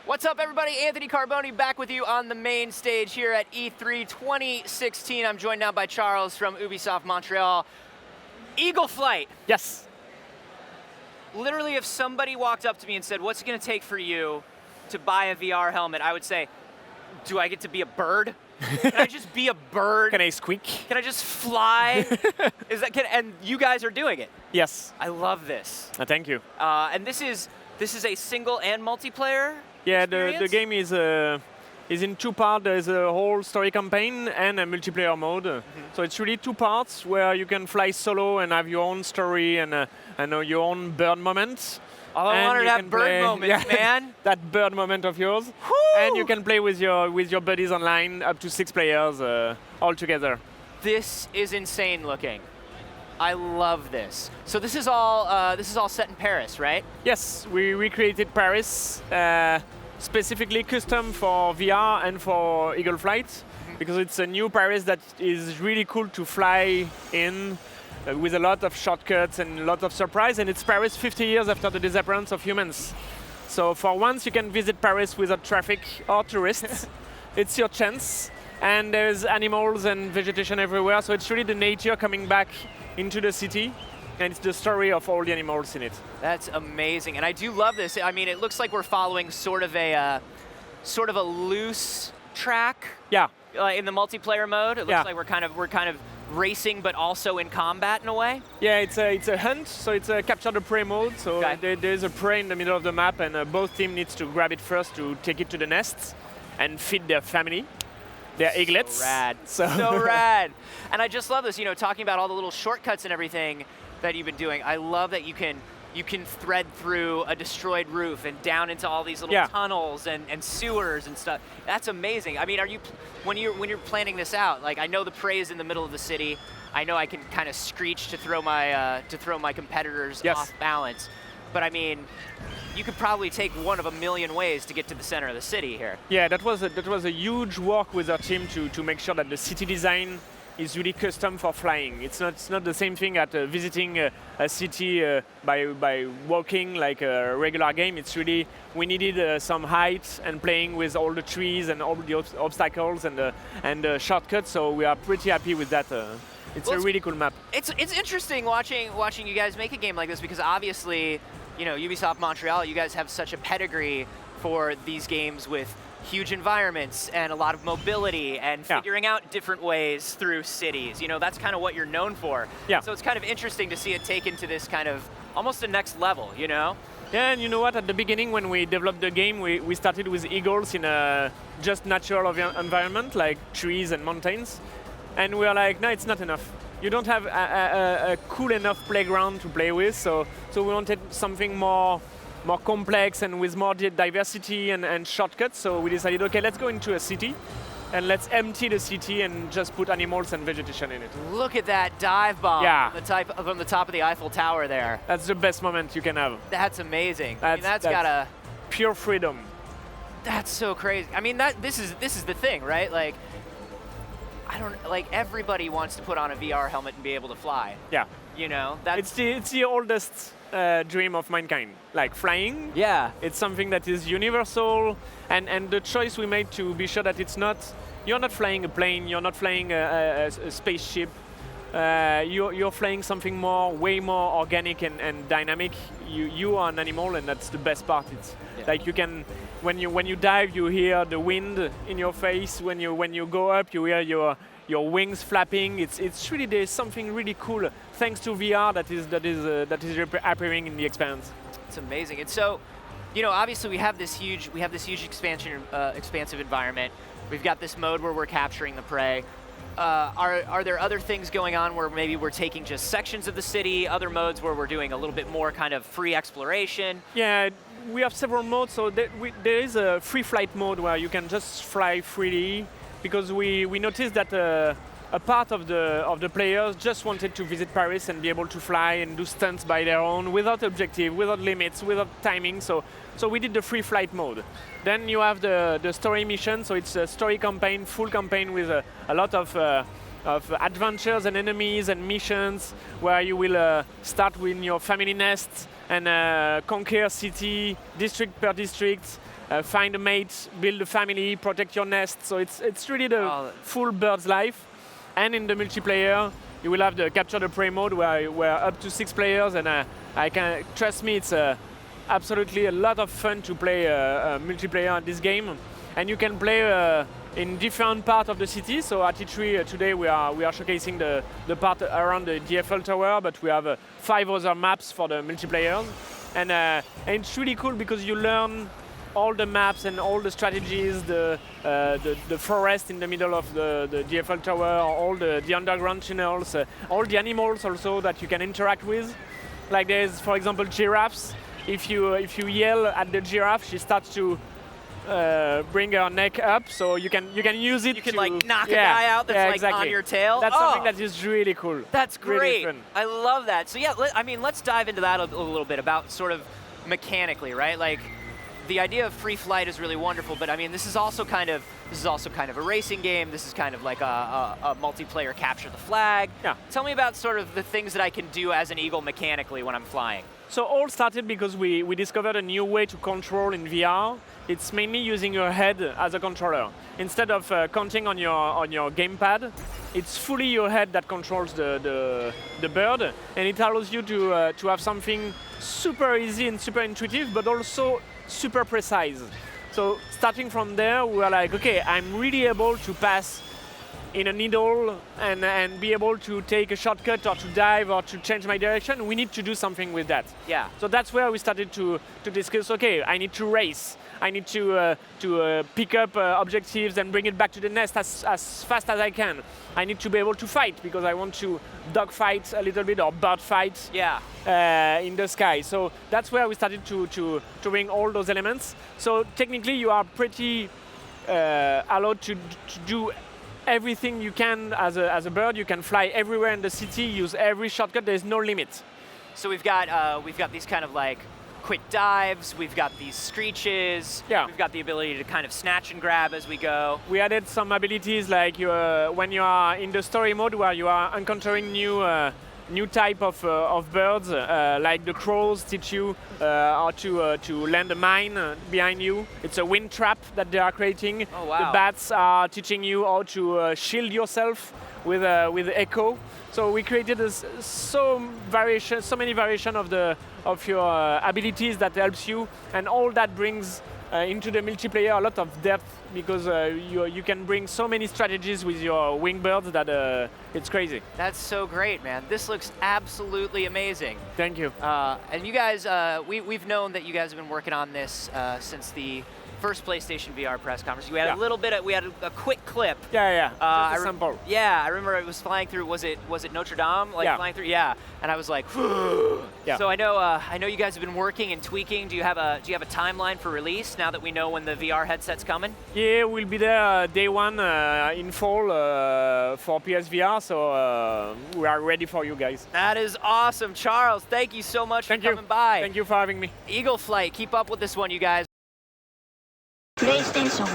What's up, everybody? Anthony Carboni back with you on the main stage here at E3 2016. I'm joined now by Charles from Ubisoft Montreal. Eagle Flight. Yes. Literally, if somebody walked up to me and said, what's it going to take for you to buy a VR helmet, I would say, do I get to be a bird? Can I just be a bird? Can I squeak? Can I just fly? And you guys are doing it. Yes. I love this. Thank you. And this is a single and multiplayer? Yeah, the game is in two parts. There's a whole story campaign and a multiplayer mode. So it's really two parts where you can fly solo and have your own story and your own bird moments. All I wanted to have bird moments, man. That bird moment of yours. Woo! And you can play with your buddies online, up to 6 players all together. This is insane looking. I love this. So this is all set in Paris, right? Yes, we recreated Paris, specifically custom for VR and for Eagle Flight, because it's a new Paris that is really cool to fly in, with a lot of shortcuts and a lot of surprise, and it's Paris 50 years after the disappearance of humans. So for once you can visit Paris without traffic or tourists. It's your chance, and there's animals and vegetation everywhere, so it's really the nature coming back into the city, and it's the story of all the animals in it. That's amazing, and I do love this. I mean, it looks like we're following sort of a loose track. Yeah. In the multiplayer mode, it looks like we're kind of racing, but also in combat in a way. Yeah, it's a hunt, so it's a capture the prey mode. So there's a prey in the middle of the map, and both teams needs to grab it first to take it to the nests and feed their family. They're eaglets. So rad. So rad. And I just love this, talking about all the little shortcuts and everything that you've been doing. I love that you can thread through a destroyed roof and down into all these little tunnels and sewers and stuff. That's amazing. I mean, when you're planning this out, like, I know the prey is in the middle of the city. I know I can kind of screech to throw my competitors off balance. But I mean, you could probably take one of a million ways to get to the center of the city here. Yeah, that was a huge work with our team to make sure that the city design is really custom for flying. It's not the same thing at visiting a city by walking like a regular game. It's really, we needed some height and playing with all the trees and all the obstacles and the shortcuts. So we are pretty happy with that. It's a really cool map. It's interesting watching you guys make a game like this, because obviously, Ubisoft Montreal, you guys have such a pedigree for these games with huge environments and a lot of mobility and figuring out different ways through cities. That's kind of what you're known for. Yeah. So it's kind of interesting to see it taken to this kind of almost a next level, Yeah, and you know what? At the beginning, when we developed the game, we started with eagles in a just natural environment, like trees and mountains. And we were like, no, it's not enough. You don't have a cool enough playground to play with, so we wanted something more complex and with more diversity and shortcuts. So we decided, okay, let's go into a city and let's empty the city and just put animals and vegetation in it. Look at that dive bomb from the top of the Eiffel Tower there. That's the best moment you can have. That's amazing. That's got a pure freedom. That's so crazy. I mean, this is the thing, right? Like, everybody wants to put on a VR helmet and be able to fly. Yeah. That's it's the oldest dream of mankind. Like flying. Yeah. It's something that is universal, and the choice we made to be sure that you're not flying a plane, you're not flying a spaceship. You're flying something way more organic and dynamic. You are an animal, and that's the best part. It's like you can, when you dive, you hear the wind in your face. When you go up, you hear your wings flapping. It's really, there's something really cool thanks to VR that is appearing in the experience. It's amazing. And so, obviously we have this huge expansive environment. We've got this mode where we're capturing the prey. Are there other things going on where maybe we're taking just sections of the city, other modes where we're doing a little bit more kind of free exploration? Yeah, we have several modes. So there is a free flight mode where you can just fly freely, because we noticed that a part of the players just wanted to visit Paris and be able to fly and do stunts by their own, without objective, without limits, without timing. So we did the free flight mode. Then you have the story mission. So it's a story campaign, full campaign with a lot of adventures and enemies and missions where you will start with your family nest and conquer city, district per district, find a mate, build a family, protect your nest. So it's really the full bird's life. And in the multiplayer, you will have the capture the prey mode where up to 6 players, and I can trust me, it's absolutely a lot of fun to play multiplayer on this game. And you can play in different parts of the city. So at E3 today we are showcasing the part around the DFL Tower, but we have 5 other maps for the multiplayers. And it's really cool because you learn all the maps and all the strategies, the forest in the middle of the DFL Tower, all the underground tunnels, all the animals also that you can interact with. Like there's, for example, giraffes. If you yell at the giraffe, she starts to bring her neck up, so you can use it. You can like knock a guy out that's like exactly. on your tail. That's something that is really cool. That's great. Really fun. I love that. So yeah, let's dive into that a little bit about sort of mechanically, right? Like the idea of free flight is really wonderful, but I mean this is also kind of a racing game. This is kind of like a multiplayer capture the flag. Yeah. Tell me about sort of the things that I can do as an eagle mechanically when I'm flying. So all started because we discovered a new way to control in VR. It's mainly using your head as a controller. Instead of counting on your gamepad, it's fully your head that controls the bird, and it allows you to have something super easy and super intuitive, but also super precise. So starting from there, we were like, okay, I'm really able to pass in a needle and be able to take a shortcut or to dive or to change my direction. We need to do something with that. Yeah. So that's where we started to discuss, okay, I need to race. I need to pick up objectives and bring it back to the nest as fast as I can. I need to be able to fight because I want to dogfight a little bit or bird fight in the sky. So that's where we started to bring all those elements. So technically you are pretty allowed to do everything you can as a bird. You can fly everywhere in the city, use every shortcut. There's no limit. So we've got these kind of like quick dives. We've got these screeches. Yeah. We've got the ability to kind of snatch and grab as we go. We added some abilities like when you are in the story mode where you are encountering new type of birds, like the crows teach you how to land a mine behind you. It's a wind trap that they are creating. Oh, wow. The bats are teaching you how to shield yourself with echo. So we created so many variations of your abilities that helps you, and all that brings into the multiplayer a lot of depth because you can bring so many strategies with your wing-birds that it's crazy. That's so great, man. This looks absolutely amazing. Thank you. And you guys, we've known that you guys have been working on this since the first PlayStation VR press conference. We had a little bit. We had a quick clip. Yeah. Just a sample. Yeah, I remember it was flying through. Was it Notre Dame? Like flying through. Yeah, and I was like, yeah. So I know you guys have been working and tweaking. Do you have a timeline for release now that we know when the VR headset's coming? Yeah, we'll be there day one in fall for PSVR. So we are ready for you guys. That is awesome, Charles. Thank you so much for coming by. Thank you for having me. Eagle Flight. Keep up with this one, you guys. PlayStation